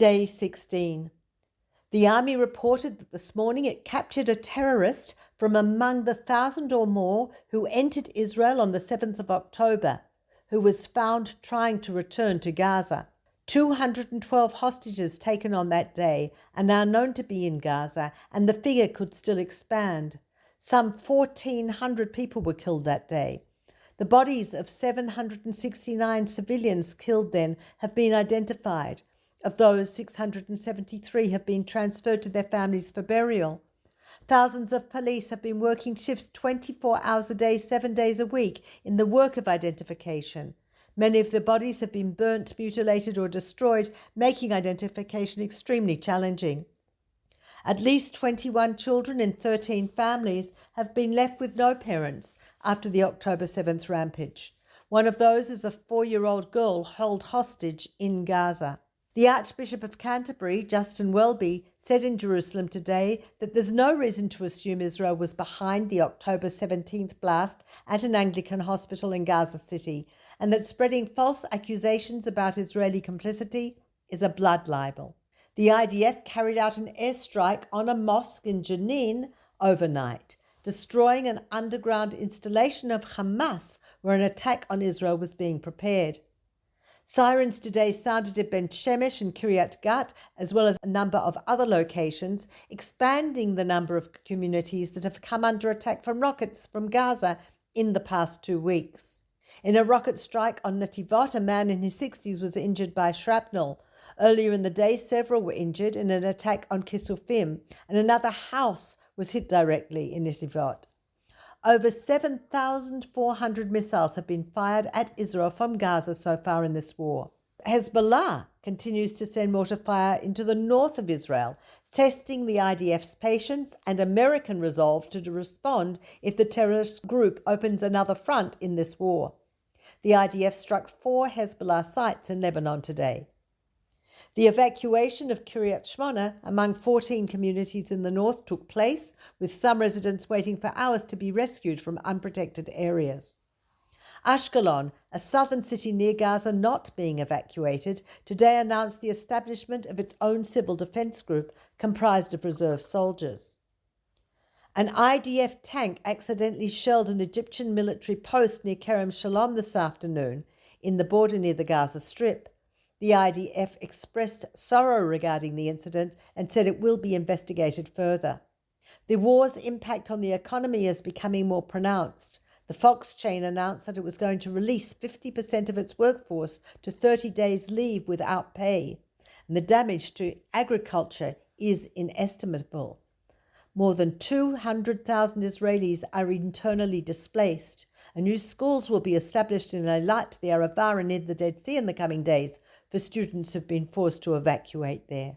Day 16. The army reported that this morning it captured a terrorist from among the 1,000 or more who entered Israel on the 7th of October, who was found trying to return to Gaza. 212 hostages taken on that day are now known to be in Gaza, and the figure could still expand. Some 1,400 people were killed that day. The bodies of 769 civilians killed then have been identified. Of those, 673 have been transferred to their families for burial. Thousands of police have been working shifts 24 hours a day, 7 days a week in the work of identification. Many of the bodies have been burnt, mutilated or destroyed, making identification extremely challenging. At least 21 children in 13 families have been left with no parents after the October 7th rampage. One of those is a 4-year-old girl held hostage in Gaza. The Archbishop of Canterbury, Justin Welby, said in Jerusalem today that there's no reason to assume Israel was behind the October 17th blast at an Anglican hospital in Gaza City, and that spreading false accusations about Israeli complicity is a blood libel. The IDF carried out an airstrike on a mosque in Jenin overnight, destroying an underground installation of Hamas where an attack on Israel was being prepared. Sirens today sounded at Ben Shemesh and Kiryat Gat, as well as a number of other locations, expanding the number of communities that have come under attack from rockets from Gaza in the past 2 weeks. In a rocket strike on Netivot, a man in his 60s was injured by shrapnel. Earlier in the day, several were injured in an attack on Kisufim, and another house was hit directly in Netivot. Over 7,400 missiles have been fired at Israel from Gaza so far in this war. Hezbollah continues to send mortar fire into the north of Israel, testing the IDF's patience and American resolve to respond if the terrorist group opens another front in this war. The IDF struck 4 Hezbollah sites in Lebanon today. The evacuation of Kiryat Shmona among 14 communities in the north took place, with some residents waiting for hours to be rescued from unprotected areas. Ashkelon, a southern city near Gaza not being evacuated, today announced the establishment of its own civil defense group comprised of reserve soldiers. An IDF tank accidentally shelled an Egyptian military post near Kerem Shalom this afternoon in the border near the Gaza Strip. The IDF expressed sorrow regarding the incident and said it will be investigated further. The war's impact on the economy is becoming more pronounced. The Fox chain announced that it was going to release 50% of its workforce to 30 days leave without pay, and the damage to agriculture is inestimable. More than 200,000 Israelis are internally displaced. New schools will be established in Eilat, the Arava, and near the Dead Sea in the coming days for students who have been forced to evacuate there.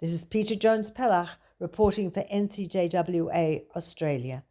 This is Peter Jones-Pellach reporting for NCJWA Australia.